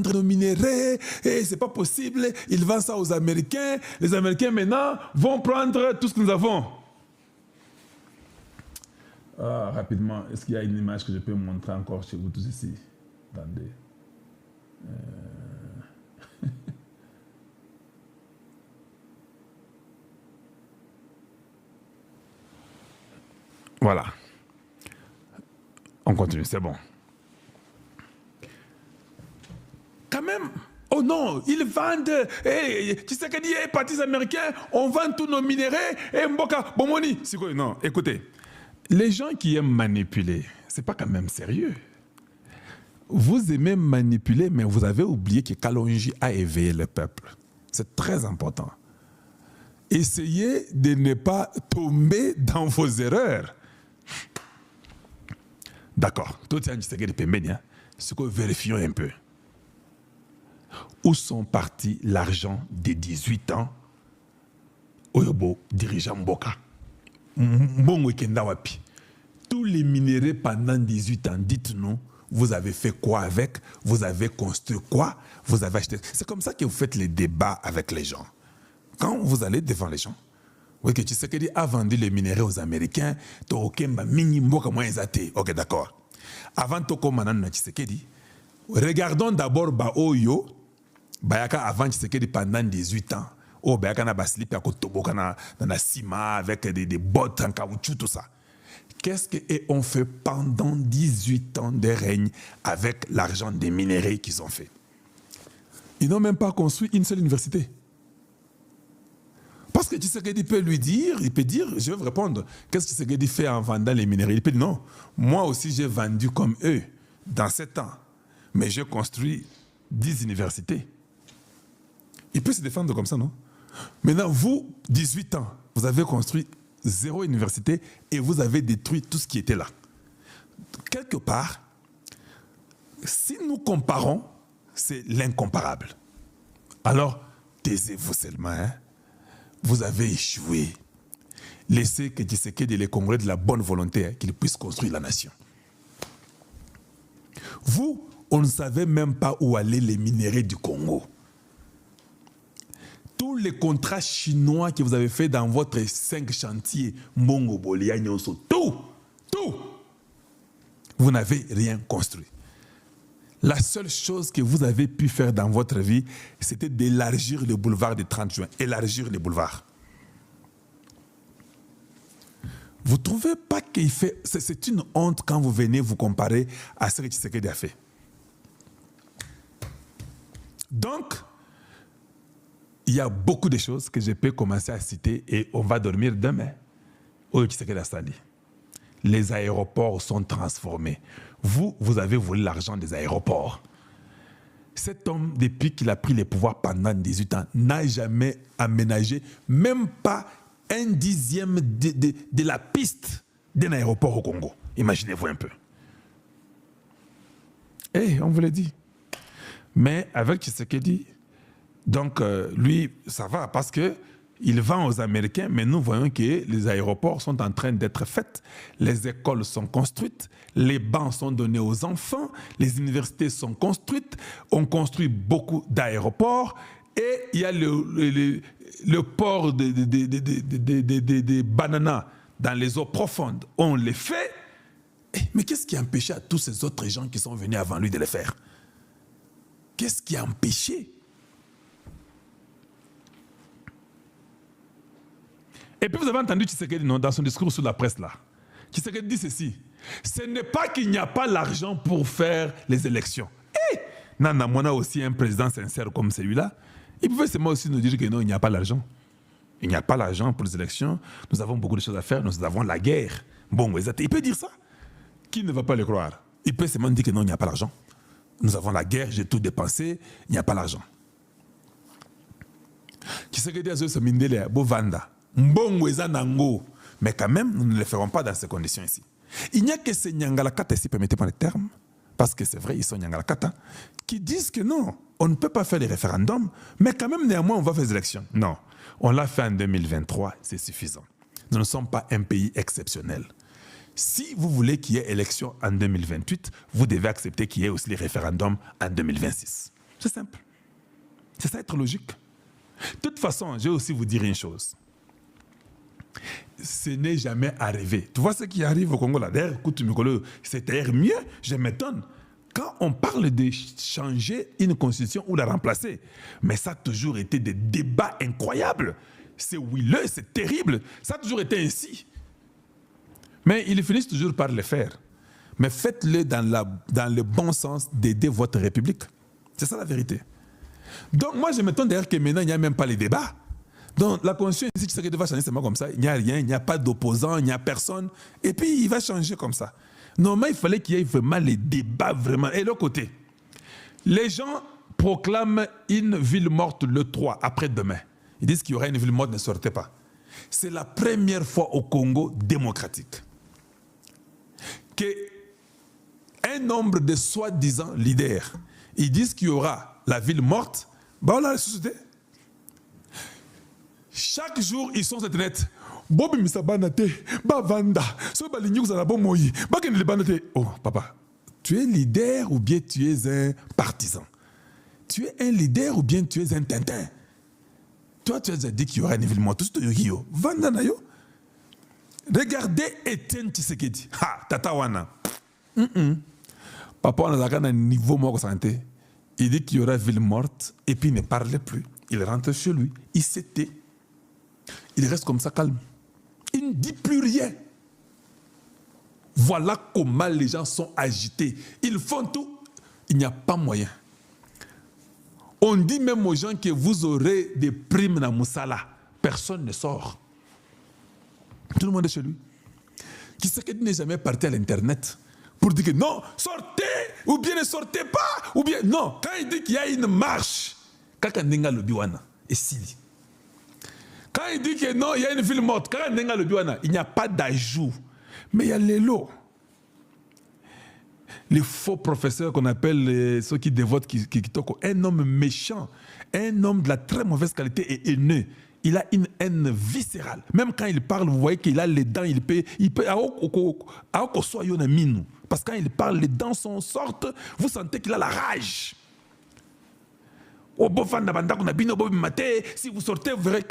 nos minéraux, et c'est pas possible, ils vendent ça aux Américains, les Américains maintenant vont prendre tout ce que nous avons. Rapidement, est-ce qu'il y a une image que je peux montrer encore chez vous tous ici? Attendez. Voilà. On continue, c'est bon. Quand même, oh non, ils vendent, tu sais que les partis américains, on vend tous nos minéraux, et Mboka, Bomoni. Non, écoutez, les gens qui aiment manipuler, c'est pas quand même sérieux. Vous aimez manipuler, mais vous avez oublié que Kalonji a éveillé le peuple. C'est très important. Essayez de ne pas tomber dans vos erreurs. D'accord. Tout ça, c'est que ce que vérifions un peu. Où sont partis l'argent des 18 ans Oyobo, dirigeant Mboka. Mbongo Kendawapi. Tous les minéraux pendant 18 ans, dites-nous, vous avez fait quoi avec? Vous avez construit quoi? Vous avez acheté? C'est comme ça que vous faites les débats avec les gens. Quand vous allez devant les gens, oui, que Tshisekedi a vendu les minéraux aux Américains, ok, d'accord. Avant Toko Manan Tshisekedi, regardons d'abord Baoyo, Bayaka avant Tshisekedi pendant 18 ans. Oh, Bayaka na baslipi à Kotoboka na ciment avec des bottes en caoutchouc, tout ça. Qu'est-ce qu'on fait pendant 18 ans de règne avec l'argent des minéraux qu'ils ont fait? Ils n'ont même pas construit une seule université. Parce que Tshisekedi peut lui dire, il peut dire, je vais répondre, qu'est-ce que Tshisekedi fait en vendant les minéraux? Il peut dire non, moi aussi j'ai vendu comme eux dans 7 ans, mais j'ai construit 10 universités. Il peut se défendre comme ça, non? Maintenant, vous, 18 ans, vous avez construit 0 université et vous avez détruit tout ce qui était là. Quelque part, si nous comparons, c'est l'incomparable. Alors, taisez-vous seulement, hein? Vous avez échoué. Laissez que Tshisekedi et les Congolais de la bonne volonté, hein, qu'ils puissent construire la nation. Vous, on ne savait même pas où allaient les minéraux du Congo. Tous les contrats chinois que vous avez fait dans votre 5 chantiers, Mbongo, Bolia, Nyonso, tout, vous n'avez rien construit. La seule chose que vous avez pu faire dans votre vie, c'était d'élargir le boulevard du 30 juin, élargir le boulevard. Vous ne trouvez pas qu'il fait... C'est une honte quand vous venez vous comparer à ce que Tshisekedi a fait. Donc, il y a beaucoup de choses que je peux commencer à citer et on va dormir demain. Oh, Tshisekedi a dit. Les aéroports sont transformés. Vous avez volé l'argent des aéroports. Cet homme, depuis qu'il a pris les pouvoirs pendant 18 ans, n'a jamais aménagé même pas un dixième de la piste d'un aéroport au Congo. Imaginez-vous un peu. On vous l'a dit. Mais avec Tshisekedi, donc lui, ça va parce que il vend aux Américains, mais nous voyons que les aéroports sont en train d'être faits, les écoles sont construites, les bancs sont donnés aux enfants, les universités sont construites, on construit beaucoup d'aéroports et il y a le port de bananas dans les eaux profondes. On les fait, mais qu'est-ce qui a empêché à tous ces autres gens qui sont venus avant lui de les faire? Qu'est-ce qui a empêché? Et puis vous avez entendu Tshisekedi dans son discours sur la presse là. Tshisekedi dit ceci. Ce n'est pas qu'il n'y a pas l'argent pour faire les élections. Nana Mona aussi un président sincère comme celui-là. Il pouvait seulement aussi nous dire que non, il n'y a pas l'argent. Il n'y a pas l'argent pour les élections. Nous avons beaucoup de choses à faire. Nous avons la guerre. Bon, il peut dire ça. Qui ne va pas le croire? Il peut seulement dire que non, il n'y a pas l'argent. Nous avons la guerre, j'ai tout dépensé, il n'y a pas l'argent. Tshisekedi a dit ce mindele Bovanda. Mais quand même, nous ne le ferons pas dans ces conditions ici. Il n'y a que ces Nyangalakata ici, permettez-moi le terme, parce que c'est vrai, ils sont Nyangalakata, qui disent que non, on ne peut pas faire les référendums, mais quand même, néanmoins, on va faire des élections. Non, on l'a fait en 2023, c'est suffisant. Nous ne sommes pas un pays exceptionnel. Si vous voulez qu'il y ait élection en 2028, vous devez accepter qu'il y ait aussi les référendums en 2026. C'est simple. C'est ça être logique. De toute façon, je vais aussi vous dire une chose. Ce n'est jamais arrivé. Tu vois ce qui arrive au Congo là. D'ailleurs, écoute, c'est d'ailleurs mieux, je m'étonne. Quand on parle de changer une constitution ou la remplacer, mais ça a toujours été des débats incroyables. C'est huileux, c'est terrible. Ça a toujours été ainsi. Mais ils finissent toujours par le faire. Mais faites-le dans le bon sens d'aider votre République. C'est ça la vérité. Donc moi, je m'étonne d'ailleurs que maintenant, il n'y a même pas les débats. Donc la constitution ici, tu sais qu'il va changer seulement comme ça. Il n'y a rien, il n'y a pas d'opposant, il n'y a personne. Et puis, il va changer comme ça. Normalement, il fallait qu'il y ait vraiment les débats, vraiment. Et l'autre côté, les gens proclament une ville morte le 3, après-demain. Ils disent qu'il y aura une ville morte, ne sortez pas. C'est la première fois au Congo démocratique qu'un nombre de soi-disant leaders, ils disent qu'il y aura la ville morte, bah on l'a ressuscité. Chaque jour, ils sont sur Internet. Bobi Misabanate, Bavanda, oh, papa, tu es leader ou bien tu es un partisan? Tu es un leader ou bien tu es un tintin? Toi, tu as dit qu'il y aura une ville morte. Vanda nayo. Regardez Etienne Tshisekedi. Ha, Tatawana. Papa, on a un niveau mort santé. Il dit qu'il y aura une ville morte et puis il ne parlait plus. Il rentre chez lui. Il s'était. Il reste comme ça calme. Il ne dit plus rien. Voilà comment les gens sont agités. Ils font tout. Il n'y a pas moyen. On dit même aux gens que vous aurez des primes dans Moussala. Personne ne sort. Tout le monde est chez lui. Qui sait qu'il n'est jamais parti à l'Internet pour dire que non, sortez, ou bien ne sortez pas, ou bien non. Quand il dit qu'il y a une marche, Kakandenga le Biwana et Sili. Quand il dit que non, il y a une ville morte, Kakandenga le Biwana, il n'y a pas d'ajout. Mais il y a les lots. Les faux professeurs qu'on appelle ceux qui dévotent, un homme méchant, un homme de la très mauvaise qualité et haineux. Il a une haine viscérale. Même quand il parle, vous voyez qu'il a les dents, il peut parce que quand il parle, les dents sont sortes, vous sentez qu'il a la rage. Si vous sortez, vous verrez.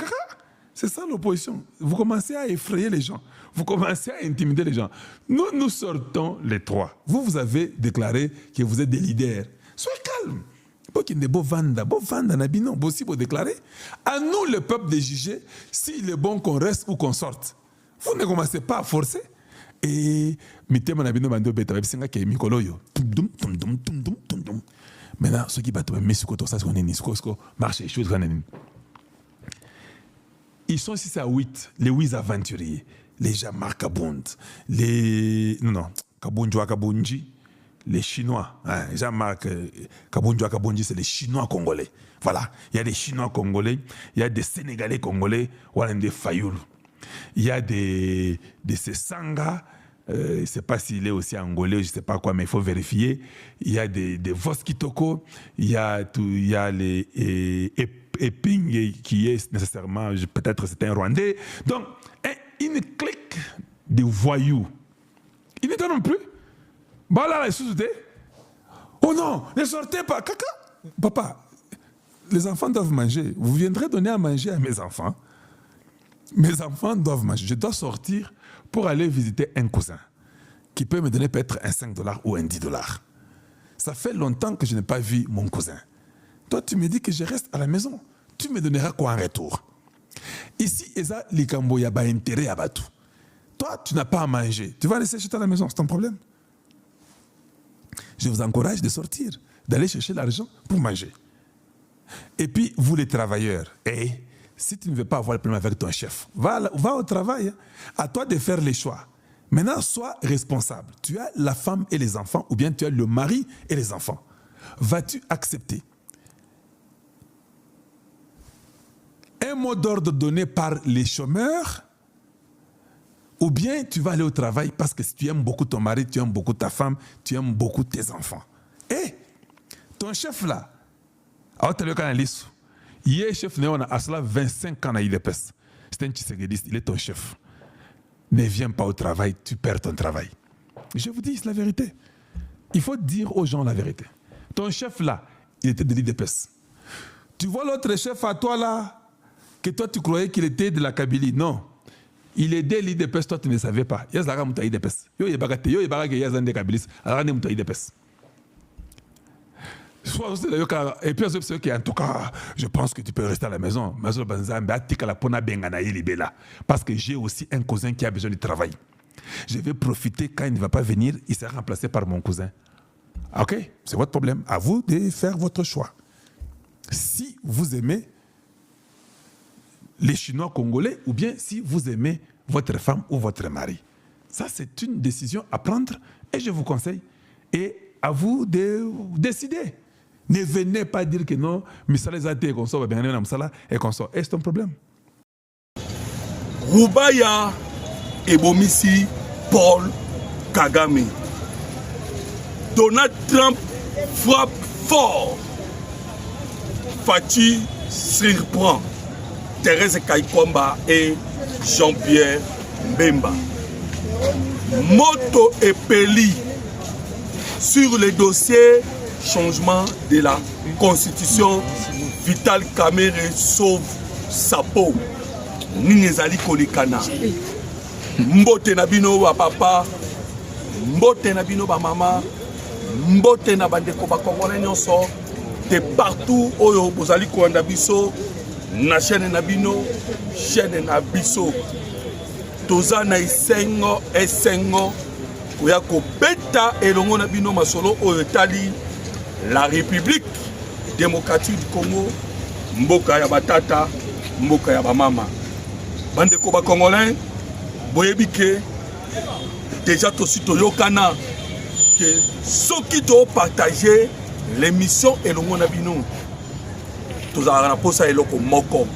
C'est ça l'opposition. Vous commencez à effrayer les gens. Vous commencez à intimider les gens. Nous sortons les trois. Vous avez déclaré que vous êtes des leaders. Soyez calme. Si vous déclarez, à nous le peuple de juger s'il est bon qu'on reste ou qu'on sorte. Vous ne commencez pas à forcer. Et maintenant, ceux qui battent marche les choses. Ils sont ici à 8, les 8 aventuriers, les Jean-Marc Kabund, Kabunji, les Chinois. Jean-Marc Kabunji, c'est les Chinois congolais. Voilà, il y a des Chinois congolais, il y a des Sénégalais congolais, ou des Fayoul. Il y a des Sessanga, je ne sais pas s'il est aussi angolais, je ne sais pas quoi, mais il faut vérifier. Il y a des Voskitoko, il y a les Eping qui est nécessairement, peut-être c'est un Rwandais. Donc, une clique de voyous. Il n'est non plus. Bah là, oh non, ne sortez pas. Caca. Papa, les enfants doivent manger. Vous viendrez donner à manger à mes enfants. Mes enfants doivent manger. Je dois sortir pour aller visiter un cousin qui peut me donner peut-être un 5 $ ou un 10 $. Ça fait longtemps que je n'ai pas vu mon cousin. Toi, tu me dis que je reste à la maison. Tu me donneras quoi en retour? Ici, Eza Likambo, il y a intérêt à Batou. Toi, tu n'as pas à manger. Tu vas rester chez toi à la maison, c'est ton problème. Je vous encourage de sortir, d'aller chercher l'argent pour manger. Et puis, vous les travailleurs, si tu ne veux pas avoir le problème avec ton chef, va au travail. À toi de faire les choix. Maintenant, sois responsable. Tu as la femme et les enfants, ou bien tu as le mari et les enfants. Vas-tu accepter un mot d'ordre donné par les chômeurs, ou bien tu vas aller au travail parce que si tu aimes beaucoup ton mari, tu aimes beaucoup ta femme, tu aimes beaucoup tes enfants. Et ton chef là, il est chef à cela 25 ans, il est c'est un Tshisekedi, il est ton chef. Ne viens pas au travail, tu perds ton travail. Je vous dis, c'est la vérité. Il faut dire aux gens la vérité. Ton chef là, il était de l'IDPS. Tu vois l'autre chef à toi là, que toi tu croyais qu'il était de la Kabylie. Non. Il est de l'IDPS, toi tu ne savais pas. Il y a Zara Mouta IDPS. Yo y a des Zande Kabylis. Alors on est Mouta IDPS. Et puis en tout cas, je pense que tu peux rester à la maison. Parce que j'ai aussi un cousin qui a besoin de travail. Je vais profiter quand il ne va pas venir, il sera remplacé par mon cousin. Ok, c'est votre problème. À vous de faire votre choix. Si vous aimez les Chinois congolais ou bien si vous aimez votre femme ou votre mari. Ça, c'est une décision à prendre et je vous conseille. Et à vous de décider. Ne venez pas dire que non, Misala Zate et qu'on sort, et qu'on sort. Est-ce un problème? Roubaya et Bomisi Paul Kagame. Donald Trump frappe fort. Fachi surprend Thérèse Kaikwamba et Jean-Pierre Mbemba. Moto et Peli sur le dossier changement de la constitution. Vital Kamerhe sauve sa peau. Ninezali Kolikana. Mbote na bino ba papa, mbote na bino ba mama, mbote na bandeko ba Congolais nyonso de partout oyo bozali koanda biso na chaîne na bino, chaîne na biso. Toza na esengo koya kobeta elongo na bino masolo oyo tali la République démocratique du Congo, mboka ya batata, mboka ya bamama. Bandeko ba Congolais, boyebike déjà tosi toyokana que soki to partager l'émission elongo na bino tozala na posa eloko moko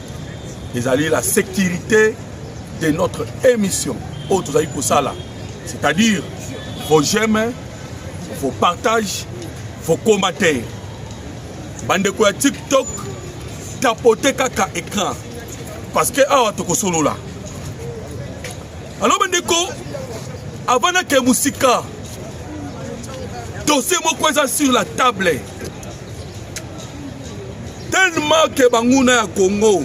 ezali la sécurité de notre émission oyo tozali kosala, c'est-à-dire vos j'aime, vos partages, vos commentaires. Bandeko ya TikTok tapoter kaka écran parce que awa tokosolo là. Alors bandeko, avant que musika dossier moko eza sur la table. Tellement que banguna ya Congo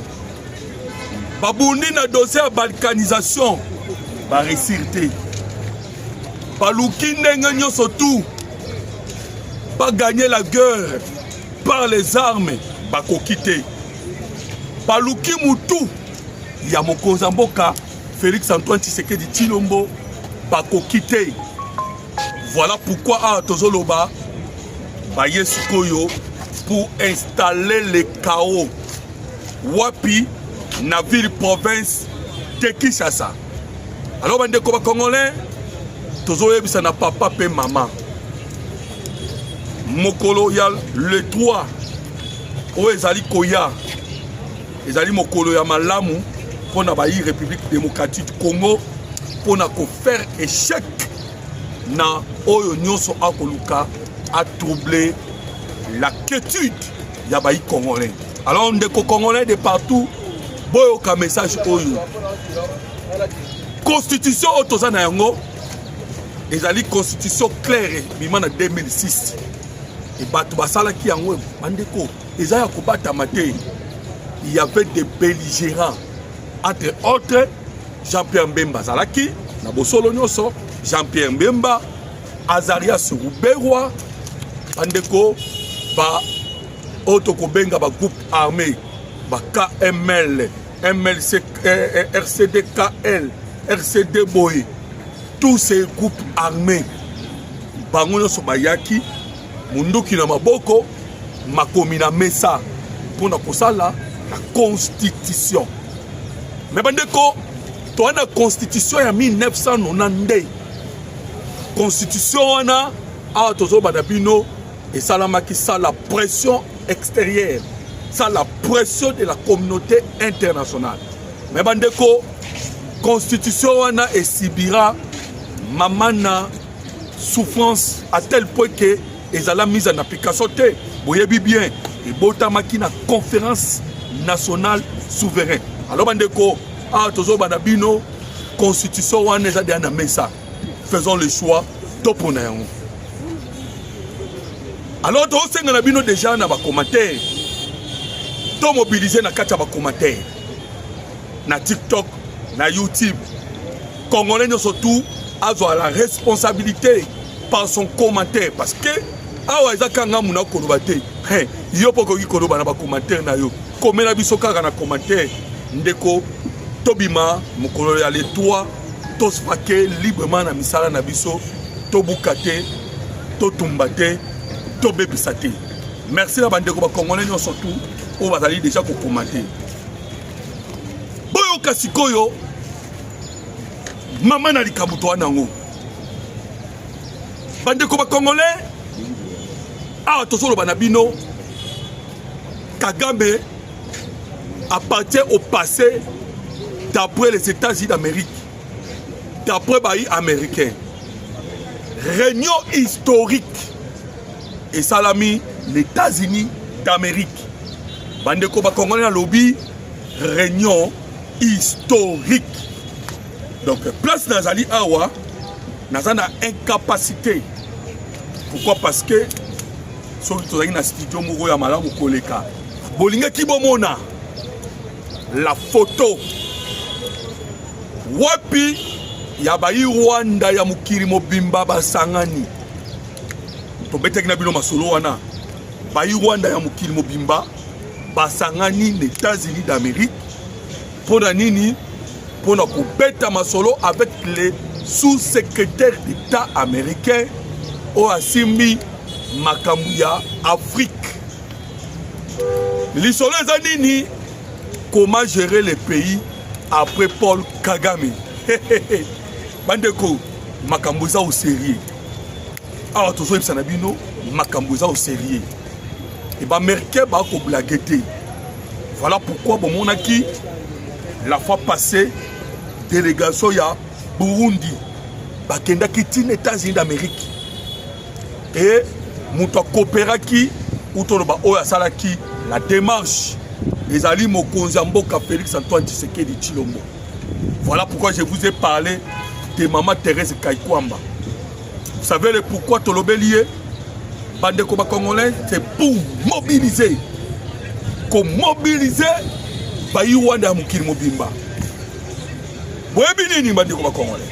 babundi na dossier ya balkanisation ba resirte. Baluki ndenge nyonso tout ba gagner la guerre par les armes bakokite. Baluki mutu ya mokonzi mboka Félix Antoine Tshisekedi Tshilombo bakokite. Voilà pourquoi à Tozoloba baye sikoyo pour installer le chaos wapi na ville province de Kinshasa. Alors bandeko ba Congolais tozoyebisa na papa pe maman mokolo ya le 3 o ezali koya ezali mokolo ya malamu pona ba République démocratique du Congo pona ko faire échec na oyo nyonso akoluka a troubler la quiétude ya ba Congolais. Alors ndeko Congolais de partout boyo ka message oyo constitution otoza na yango ezali constitution claire bimana 2006 et bato basala ki yango bandeko ezaya kobata maté. Il y avait des belligérants entre autres Jean-Pierre Mbemba Zalaki na bosolo nyonso Jean-Pierre Mbemba Azarias Ruberwa bandeko ba otoko benga ba groupe armé ba KML MLC RCD-KL RCD Boy, tous ces groupes armés bango nyonso bayaki munduki na maboko makomi na mesa pona kosala la constitution. Mais bandeko to na constitution ya 1992 constitution wana a tozo badabino et salamaki ça la pression extérieure, ça la pression de la communauté internationale. Mais bandeko constitution wana et sibira mamana souffrance à tel point que ils ont mise en application. Vous voyez bien, et botamaki na conférence nationale souveraine. Alors bandeko a tozo badabino constitution wana eza de na mesa. Faisons le choix toponayon. Alors tosenga na bino déjà na ba commentaire to mobiliser na kati ya ba commentaire na TikTok na YouTube congolais surtout a la responsabilité par son commentaire parce que awa ezaka nga muna koloba te yo poko ki koloba na ba commentaire na yo komela biso kaka na commentaire ndeko tobima mokolo ya le 3 tospake librement na misala na biso tobuka te totumba te tobebisa te. Merci na bandeko ba congolais surtout o bazali déjà ko commenter boyo kasikoyo mama na likabuto nango bandeko ba congolais awa tosoloba na bino Kagame appartient au passé d'après les États-Unis d'Amérique, d'après les pays américains. Réunion historique et salami les États-Unis d'Amérique. Bandeko ba Congolais na lobby réunion historique. Donc place Nazali Awa Nazana incapacité. Pourquoi? Parce que sur le studio Mouro ya malamu koleka. Bolinga kibomona la photo wapi ya bayi Rwanda ya mukiri mobimba basangani to beteki na bino masolo wana bayi Rwanda ya mukiri mobimba basangani les États-Unis d'Amérique pour nini pour na kubeta masolo avec les sous-secrétaires d'État américains au Asimi Makambuya Afrique. L'isolo zanini comment gérer les pays après Paul Kagame. Bandeko Makambuza au sérieux. Alors toujours Ibsanabino Makambuza au sérieux. Et bah Merkel ba ko blagueté. Voilà pourquoi bon on a qui la fois passée délégation ya Burundi bakenda kitine États-Unis d'Amérique. Et muto coopéra qui utoloba oya salaki la démarche des alliés Mokonzi Mboka Félix Antoine Tshisekedi Tshilombo. Voilà pourquoi je vous ai parlé de Maman Thérèse Kaikwamba. Vous savez le pourquoi Tolobelié Bande Koba Congolais, c'est pour mobiliser. Comme mobiliser Bayi Rwanda Mukiri Mobimba. Vous voyez bien Bande Koba Congolais.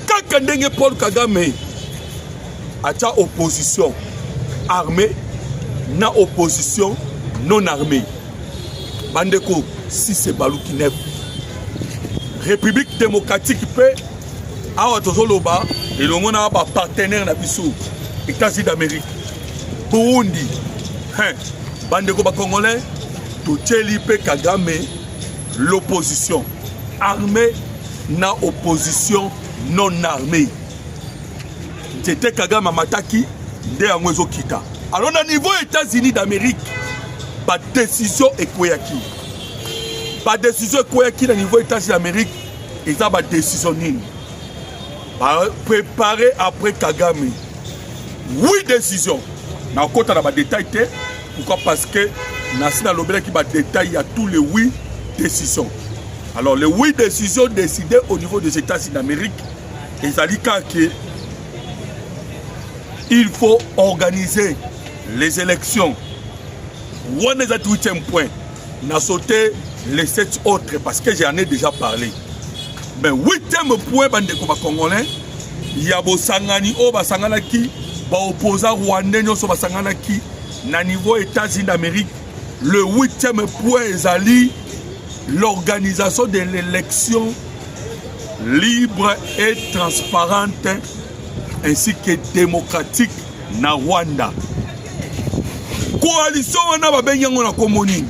Quand Kandenge Paul Kagame a opposition armée, na opposition non armée. Bandeko, si c'est Balouki Neb. République démocratique peut avoir Tozoloba et le monde a un partenaire na biso États-Unis d'Amérique. Burundi. Bandeko ba Congolais, Toteli pe Kagame l'opposition armée na opposition non armée. C'était Kagame Mataki de Amwezo Kita. Alors, au niveau États-Unis d'Amérique, pas de décision est quoi qui? Pas de décision est quoi qui au niveau États-Unis d'Amérique? Ils ont pas de décision. Préparer après Kagame. Oui, décision. Mais encore, on a des détails. Pourquoi? Parce que Nassina Lobela qui va détailler à tous les 8 décisions. Alors, les 8 décisions décidées au niveau des États-Unis d'Amérique, ils ont dit qu'il faut organiser les élections. On est à 8e point. On a sauté les 7 autres parce que j'en ai déjà parlé. Mais 8e point, Bandeko Congolais, il y a Bosangani, Basanganaki, opposant Rwandais, Basanganaki, na niveau États-Unis d'Amérique. Le 8e point est l'organisation de l'élection libre et transparente ainsi que démocratique na Rwanda. Coalition wana babenyango na komoni.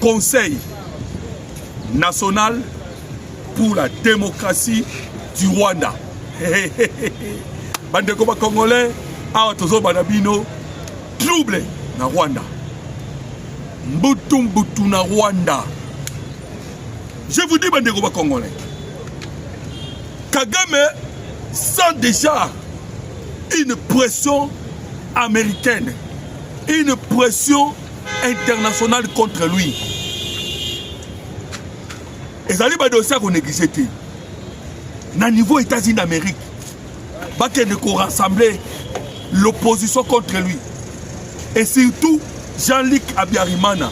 Conseil national pour la démocratie du Rwanda. Bandeko ba Congolais, awa tozo banabino trouble na Rwanda. Mbutu na Rwanda. Je vous dis bandeko ba Congolais. Kagame sent déjà une pression américaine, une pression internationale contre lui. Et ça va dossier qu'on néglige. Na niveau États-Unis d'Amérique, va qu'il rassembler l'opposition contre lui. Et surtout, Jean-Luc Abiyarimana.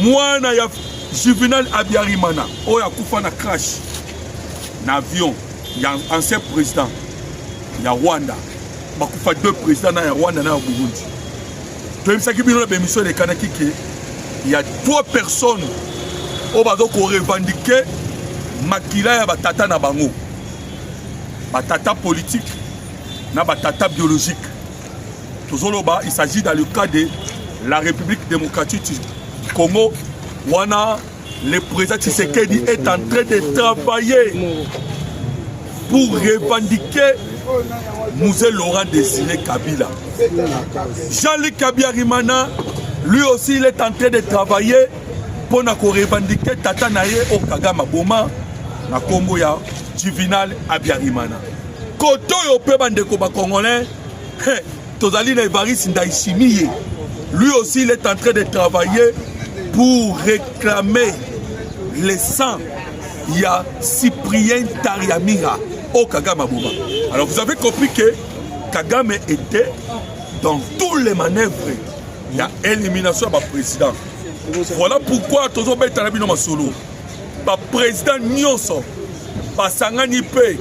Moi, il y a Juvenal Abiyarimana. Oh, il y a Koufana crash. L'avion. Il y a un ancien président. Il y a Rwanda. Il y a 2 présidents dans Rwanda et au Burundi. Il y a 3 personnes qui ont revendiqué Makila ya batata na bango. Batata politique, na batata biologique. Il s'agit dans le cas de la République démocratique du Congo. Le président Tshisekedi est en train de travailler pour revendiquer Mouzé Laurent Désiré Kabila. Jean-Luc Abiyarimana, lui aussi, il est en train de travailler pour revendiquer Tata Naye au Kagama Boma, na Congo ya Juvenal Abiyarimana. Koto yo pe bandeko ba Congolais, Tozali na Evariste Ndayishimiye, lui aussi, il est en train de travailler pour réclamer les sangs. Il y a Cyprien Tariamira au Kagama Boma. Alors vous avez compris que Kagame était dans tous les manœuvres. Il y a élimination du président. Voilà pourquoi toujours bête à la bino masolo. Le président Nyonso, Basangani Pe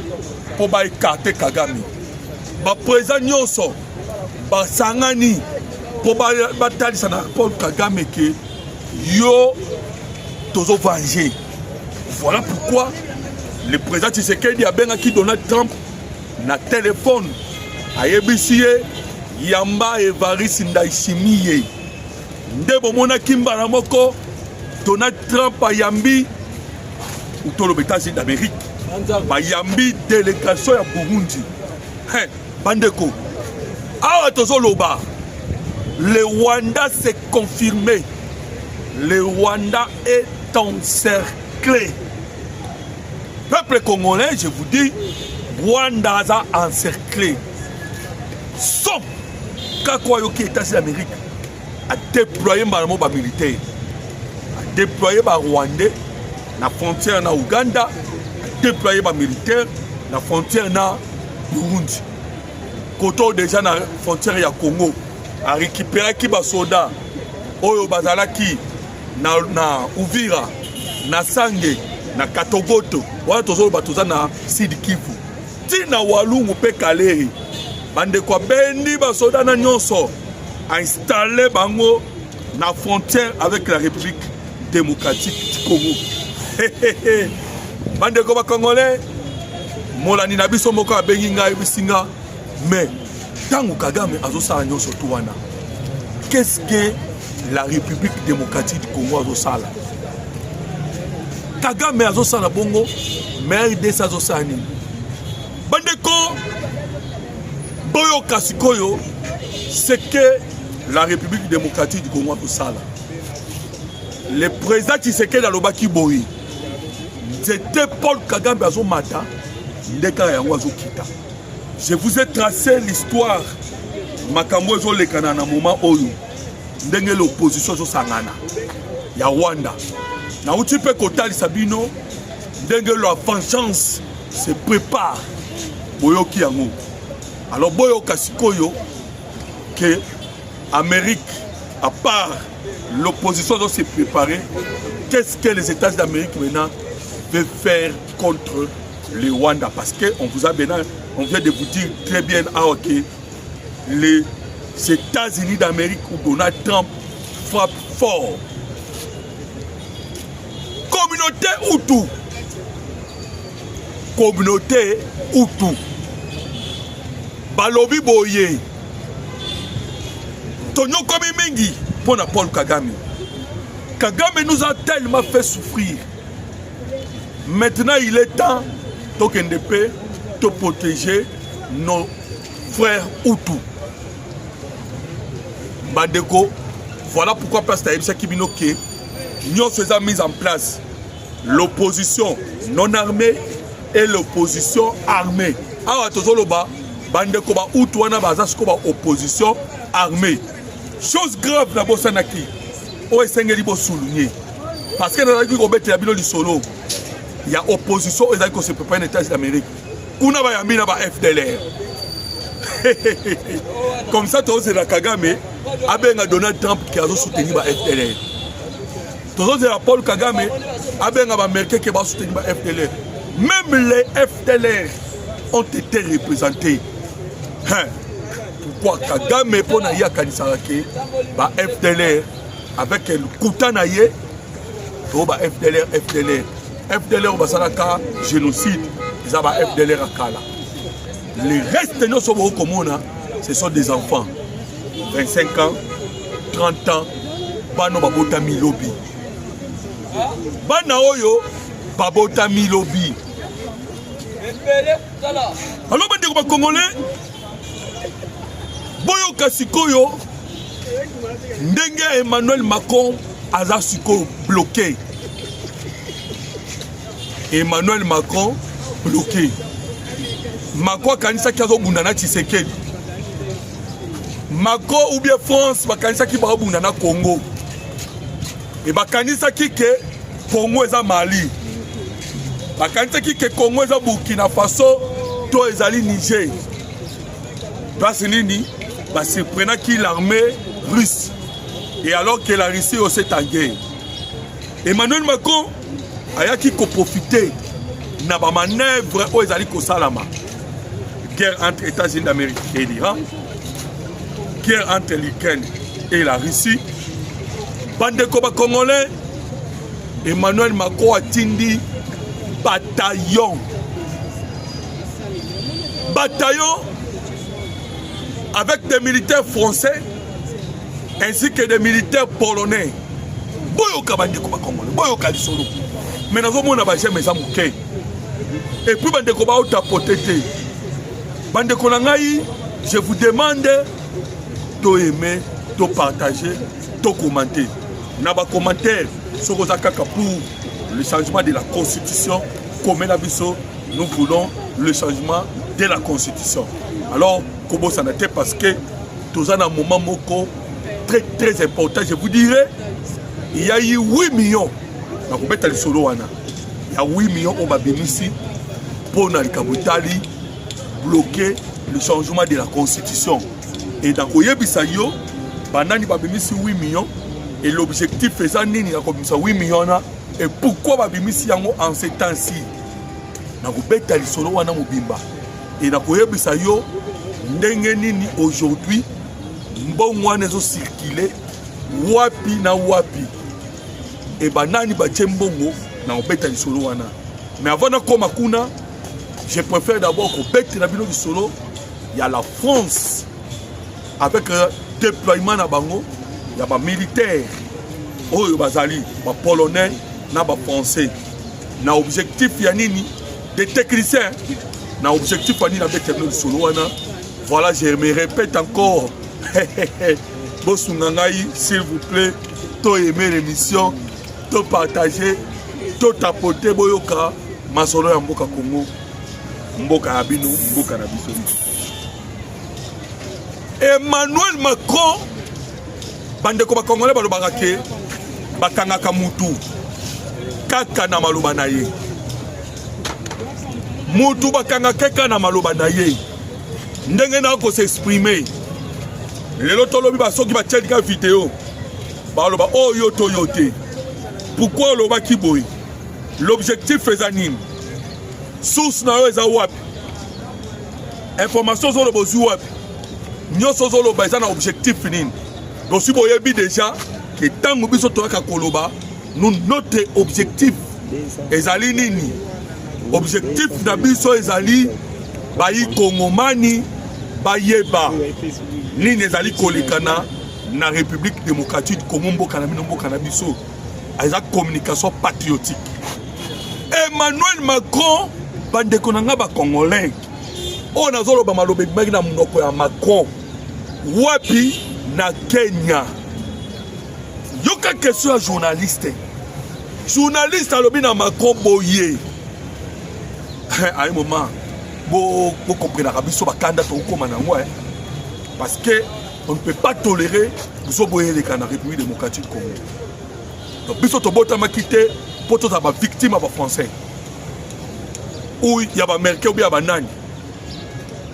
pour écarter Kagame. Le président Nyonso, Basangani pour batailler Paul Kagame que yo toujours venger. Voilà pourquoi le président Tshisekedi a bien acquis Donald Trump na téléphone a yebisiye Yamba Evariste Ndayishimiye. Ndebo mona kimba na moko Donald Trump a yambi utolo États-Unis d'Amérique. Ba yambi délégation ya Burundi. Bandeko. Awa tozo loba. Le Rwanda s'est confirmé. Le Rwanda est encerclé. Peuple congolais, je vous dis, Rwanda a encerclé. Sauf qu'Akoyoki États-Unis d'Amérique a déployé un militaire, a déployé un Rwandais la frontière na Ouganda, a déployé un militaire la frontière na Burundi. Koto déjà na frontière ya Congo, a récupéré qui ba soda, oyo bazalaki na Uvira, na Sange, na Katogoto, wala tozolo batoza na Sud Kivu. Tina Walungu pe Kaleri. Bande kwa bendi ba soda na nyonso a installé bango na frontière avec la République démocratique du Congo. Bande kwa ba Congolais, molani na biso moko abengi ngai bisinga, mais tango Kagame azosala nyonso tuwana. Qu'est-ce que la République démocratique du Congo azosala? Kagame azosala bongo, mais RDC azosala nini? Bandeko Boyo Kasikoyo, c'est que la République démocratique du Congo azosala. Le président Tshisekedi alobaki boyi. C'était Paul Kagame azomata, ndeka yango azokita. Je vous ai tracé l'histoire makambo ezolekana na moment oyo. Ndenge l'opposition zosangana ya Rwanda. Na uti pe kotali sabino ndenge la vengeance se prépare boyoki yango. Alors boyo kasikoyo que Amérique à part l'opposition doit se préparer. Qu'est-ce que les États d'Amérique maintenant veulent faire contre le Rwanda? Parce que on vient de vous dire très bien que les États-Unis d'Amérique où Donald Trump frappe fort. Communauté Hutu. Communauté Hutu. Balobi boye. Tonyo komi mingi pour Paul Kagame. Kagame nous a tellement fait souffrir. Maintenant il est temps de protéger nos frères Hutu. Bandeko, voilà pourquoi Pasteur Ebisa Kibino que nous faisons mise en place l'opposition non armée et l'opposition armée. Alors, tozoloba, bandeko ba Hutu wana bazasko ba opposition armée. Chose grave na bosanaki. O esengeli bo souligner. Parce que dans la Robert Yabino li solo, il y a opposition et ça se prépare les États d'Amérique. Kuna ba yamina ba FDLR. Comme ça, tu as Kagame, abenga Donald Trump qui a soutenu la FDLR. Tu as Paul Kagame, abenga l'Américain qui a soutenu la FDLR. Même les FDLR ont été représentés. Hein? Pourquoi Kagame pour na ya kanisarake ba FDLR avec le Koutanaye to ba FDLR ba salaka génocide ils ba FDLR akala. Les restes de nos komona ce sont des enfants 25 ans 30 ans bano babota milobi bana oyo babota milobi. Alors bandeko ba congolais boyo kasikoyo ndenge Emmanuel Macron aza siko bloqué. Emmanuel Macron bloqué. Macron kanisa ki azobunda na Tshisekedi. Macron ou bien France bakanisa ki bazobunda na Congo. Et bakanisa ki ke Congo eza Mali. Bakanisa ki ke Congo eza Burkina Faso to ezali Niger. Parce nini c'est prenant qui l'armée russe et alors que la Russie aussi est en guerre. Emmanuel Macron a qui profiter na ba manœuvre aux ezali ko salama. Guerre entre États-Unis d'Amérique et l'Iran, guerre entre l'Ukraine et la Russie. Bande koba congolais, Emmanuel Macron a tindi bataillon avec des militaires français ainsi que des militaires polonais. Boyoka bandeko ba congolais, boyoka lisolo. Mais nazo mona ba jeme za muke. Et puis bandeko ba otapotete. Bandeko na ngai, je vous demande de aimer, de partager, de commenter. Na ba commentaire soko za kaka pour le changement de la constitution comme na biso, nous voulons le changement de la constitution. Alors Kobo Sanate parce que tous en un moment moko très important, je vous dirais, il y a eu 8 millions. Il y a 8 millions au Babinisi pour Nalikabutali bloquer le changement de la constitution. Et dans Oyebisayo, Banani Babinisi 8 millions et l'objectif faisant nini la commission 8 millions et pourquoi Babinisi yango en ces temps-ci. Nakubeta lisolo wana mobimba. Et dans Oyebisayo ndenge nini aujourd'hui mbongo wana ezo circuler wapi na wapi et banani batie mbongo na obeta lisolo wana. Mais avant na koma kuna je préfère d'abord kobeta na bino lisolo ya la France avec déploiement na bango ya ba militaire oyo bazali ba polonais na ba français na objectif ya nini des techniciens na objectif ya nini na beta no lisolo wana. Voilà, je me répète encore. Bosungangaï, s'il vous plaît, to aimer l'émission, to partager, to tapoter boyoka, masolo ya mboka Congo, mboka abino, mboka na biso. Emmanuel Macron, bandeko ba Congolais balobaka ke bakangaka mutu kaka na maloba na ye. Mutu bakangaka kaka na maloba na ye. Ndenge na ko s'exprimer lelo tolobi ba soki ba tchelika vidéo ba loba oyo to yote pourquoi loba kiboy l'objectif faisant source na yo eza wapi information zo lobo zu wapi nyoso zo loba eza na objectif nini bosi boyebi déjà que tango biso toka koloba nous notre objectif ezali nini objectif na biso ezali bayi kongomani bayeba nini ezali kolekana na République démocratique du Congo mboka na bino mboka na biso eza communication patriotique. Emmanuel Macron bandeko nanga ba congolais o nazolo ba malobe na munoko ya Macron wapi na Kenya. Yoka question ya journaliste alobi na Macron boye à un moment vous comprenez la biso bakanda to koma nango parce que on ne peut pas tolérer biso boye les canards République démocratique Congo. Donc biso to bota makité pour to ba victime ba français ou il y a ba américain ou bien ba nani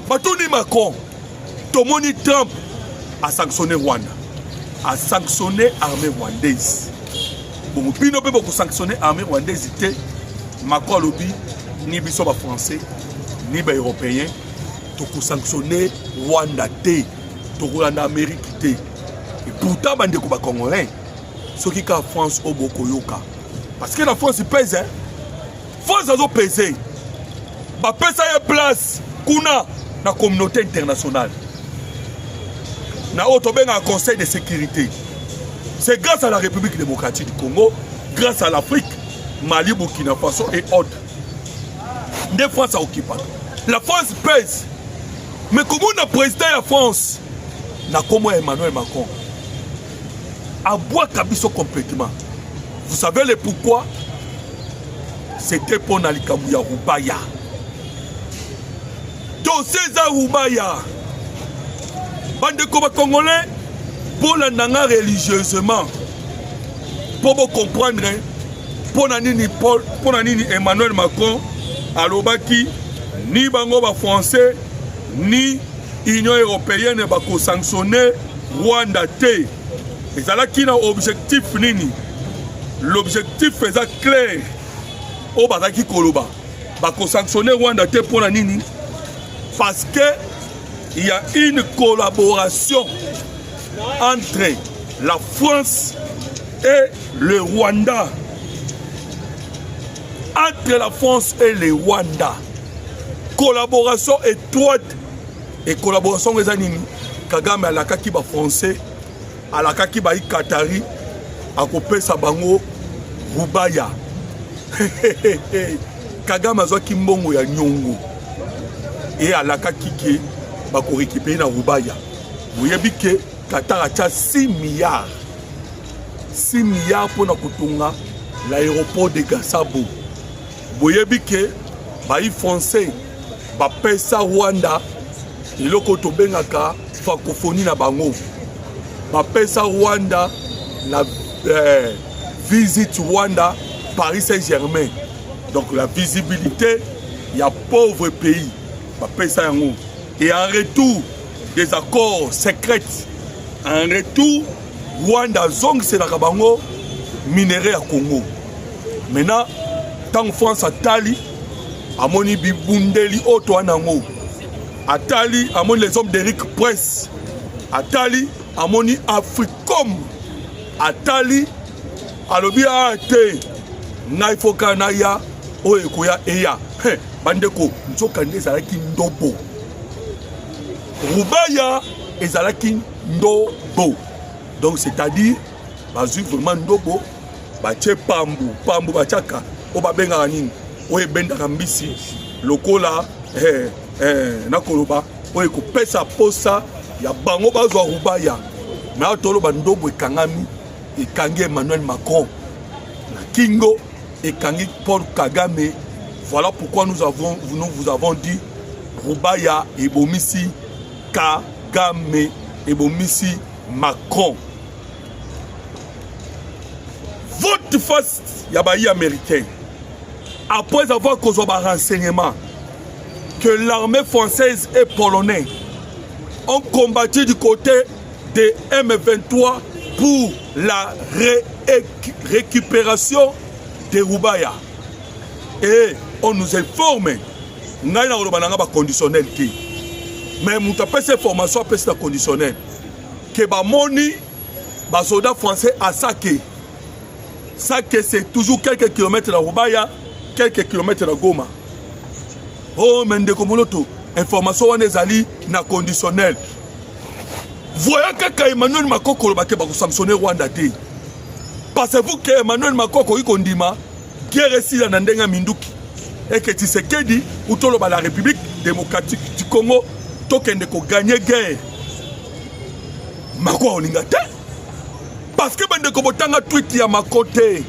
batoni Macron Tomoni Trump a sanctionné Rwanda, a sanctionné l'armée rwandaise. Bon, bino pe beaucoup sanctionner l'armée rwandaise était Macron lobby ni biso ba français ni ba européen to sanctionner Rwanda té to Rwanda Amérique té. Et pourtant bande ko ba congolais ceux qui ka France au boko yoka parce que la France pèse hein. France a pesé. Ba pesa ya place kuna na communauté internationale. Na otobenga conseil de sécurité. C'est grâce à la République démocratique du Congo, grâce à l'Afrique, Mali, Burkina Faso et autres. Des France a occupé. La France pèse. Mais comment on a président de la France? Na comment Emmanuel Macron a boit Kabiso complètement. Vous savez le pourquoi? C'était pour Nalikamouya Roubaya. Donc César Roubaya. Bande de Congolais, pour la nanga religieusement, pour vous comprendre, pour nani Emmanuel Macron, alobaki, ni bango ba français, ni Union européenne ba ko sanctionner Rwanda té. Et ça là qui n'a objectif nini. L'objectif est clair. Au bazaki koloba, ba ko sanctionner Rwanda té pour la nini. Parce que il y a une collaboration entre la France et le Rwanda. Entre la France et le Rwanda. Collaboration étroite. Et collaboration les années. Kagame à la kakiba français, à la kakiba Qatari, à couper sa bango, Roubaya. Kagame a zwa kimbongo ya nyongo. Et à la kakike, ba ko récupérer na Roubaya. Vous voyez que Qatar a 6 milliards. 6 milliards pour Nakutunga, l'aéroport de Gassabo. Vous voyez que les Français, les Pesa Rwanda, ils ont la francophonie na bango. Les Pesa Rwanda, la visite Rwanda, Paris Saint-Germain. Donc la visibilité, il y a pauvres pays. Les Pesa Yango. Et en retour des accords secrets, en retour, Rwanda zong c'est la Kabango, minerai à Congo. Maintenant, tant France a Tali, à moni Bibundeli Otoanango, à Tali, à moni les hommes d'Eric Press, à Tali, à moni Africom, à Tali, à l'obia te, Naifoka Naya, Oekoya Eya, Bandeko, Nzokande Zalaki Ndobo. Roubaya et Zalaki Ndobo. Donc c'est-à-dire, bazu vraiment Ndobo, bache Pambu, Pambu Bachaka, Obabenga Nini, Oye Benda Rambisi, Lokola, Nakoloba, Oye Kopesa Posa, ya Bango Bazwa Roubaya. Mais Atolo Bandobo et Kangami, et Kangi Emmanuel Macron, na Kingo et Kangi Paul Kagame. Voilà pourquoi nous vous avons dit Roubaya et Bomisi Kagame et Bomisi Macron. Votre face Yabayi américain, après avoir causé un renseignement que l'armée française et polonaise ont combattu du côté de M23 pour la récupération de Roubaya. Et on nous informe, nous avons conditionnel. Mais nous avons cette formation conditionnelle. Que les soldats français à Saké. Saké, c'est toujours quelques kilomètres de Roubaya, quelques kilomètres de Goma. Oh, mais de Komoloto, information on est allé na conditionnel. Voyez que Emmanuel Macron va sanctionner Rwanda. Pensez-vous que Emmanuel Macron a guerre ici dans Ndenga Minduki et que Tshisekedi ou la République démocratique du Congo tokende ko gagner guerre. Macron olingate parce que bande ko botanga tweet ya Macron te.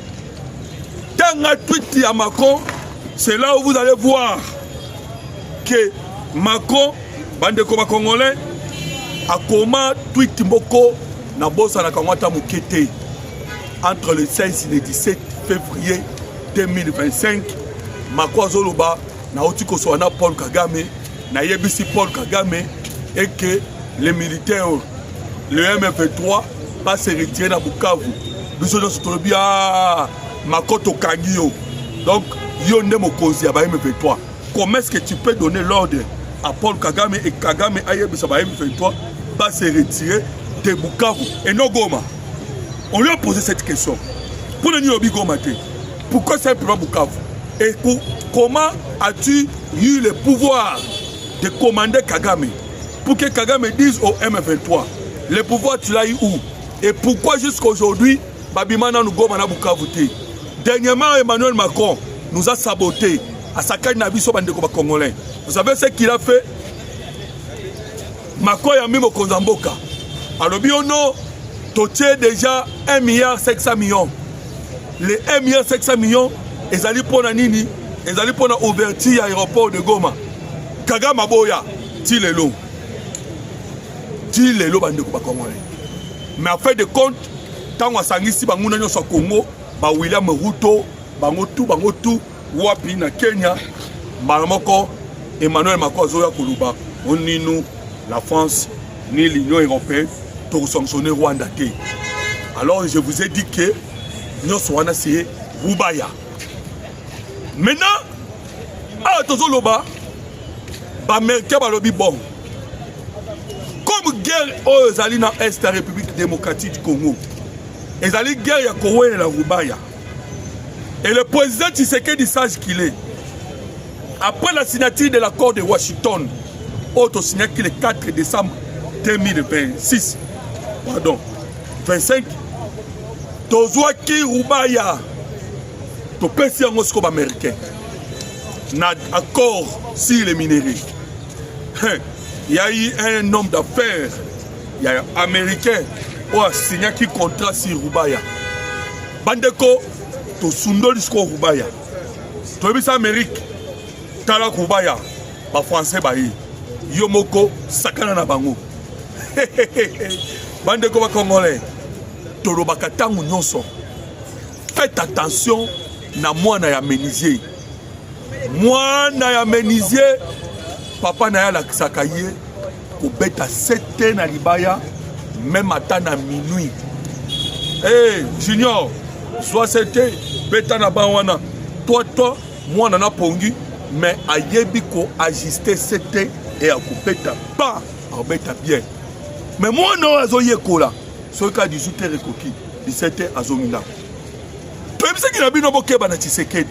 Tanga tweet ya Macron, c'est là où vous allez voir que Macron bande ko congolais a comment tweet mboko na bossa na kangwata mukete entre le 16 et le 17 février 2025. Macron Zoloba na otiko soana Paul Kagame na yebisi Paul Kagame et que les militaires, le MF3, pas se retirer dans Bukavu. Nous sommes sur le bien, Makoto Kagio. Donc, Yonde Mokozi à MF3. Comment est-ce que tu peux donner l'ordre à Paul Kagame et Kagame Ayeb Saba M23 pas se retirer de Bukavu et non Goma? On lui a posé cette question. Pour le Niobi Goma, pourquoi simplement Bukavu? Et comment as-tu eu le pouvoir de commander Kagame pour que Kagame dise au M23 le pouvoir tu l'as eu où? Et pourquoi jusqu'à aujourd'hui Babimana nous Goma na Bukavu? Dernièrement, Emmanuel Macron nous a saboté à Sakai Nabiso Bandeko Congolais. Vous savez ce qu'il a fait? Macron a mis au Konzamboka. Alors, Biono, tu as déjà 1,5 milliard. Les 1,5 milliard, ils allaient pour la Nini, ils allaient pour l'ouverture à l'aéroport de Goma. Kagame Boya, Tilelo. Tilelo Bandeko Congolais. Mais en fait de compte, tant qu'on s'en ici, Bangouna au Congo, William Ruto, Bangotu, Wapi na Kenya, Maramoko, Emmanuel Macron Zoya Koluba, on ni nous, la France, ni l'Union européenne, pour sanctionner Rwanda. Alors je vous ai dit que nous sommes c'est Rubaya. Maintenant, à Tozoloba, Américain balobi bon. Comme guerre aux alliés dans l'Est de la République démocratique du Congo, les alliés guerre ya Congo et la Rubaya. Et le président Tshisekedi sage qu'il est. Après la signature de l'accord de Washington, autre signé le 4 décembre 2026, pardon, 25, Tozwa ki Rubaya, to pesi en Moscou américain, n'a accord sur les minerais. Il y a eu un homme d'affaires, il y a un américain qui a signé un contrat sur Rubaya. Bandeko, to sundoli sko Rubaya. To ebisa Amérique, tala Rubaya, ba français ba yi. Yomoko sakana na bango. Bandeko ba Congolais, to robaka tangu nyonso. Faites attention na mwana ya menuisier. Mwana ya menuisier, papa na ya la kisakaye, ko beta 7 na libaya, même à na minuit. Hey, Junior, soit c'était beta na bawana. Toi, moi na pongi, mais ayebi ko ajuster c'était et à couper ta pas, à beta bien. Mais moi non azoye kola, ce cas 18 heures coquille, 17 heures azomina. Toi, c'est qui n'a bien bokeba na Tshisekedi.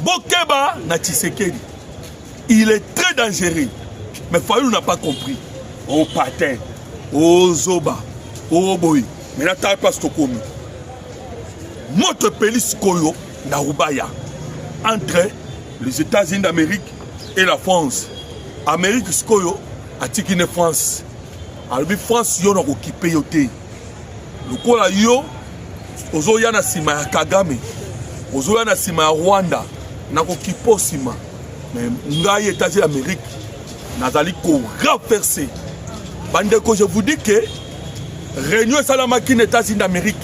Bokeba na Tshisekedi. Il est très dangereux. Mais Fayou n'a pas compris. Oh patin, oh zoba, oh boy. Mais là, tu n'as pas ce comme. Notre police Koyo, na Rubaya, entre les États-Unis d'Amérique et la France. Amérique Koyo, a Tikine France. Alors, France, yon a occupé yote. Le kola yo, ozo yana sima ya Kagame, ozo yana sima ya Rwanda, na occupé sima. Mais ngai États-Unis d'Amérique, nazali ko renverser. Bandeko, je vous dis que Réunion Salamaki États-Unis d'Amérique,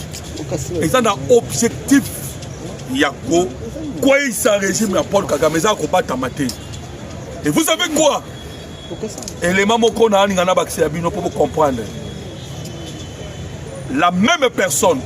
ils ont un objectif. Yako, quoi il s'en régime à Paul Kagame, ça combat tamaté. Et vous savez quoi? Élément qu'on a pour comprendre. La même personne.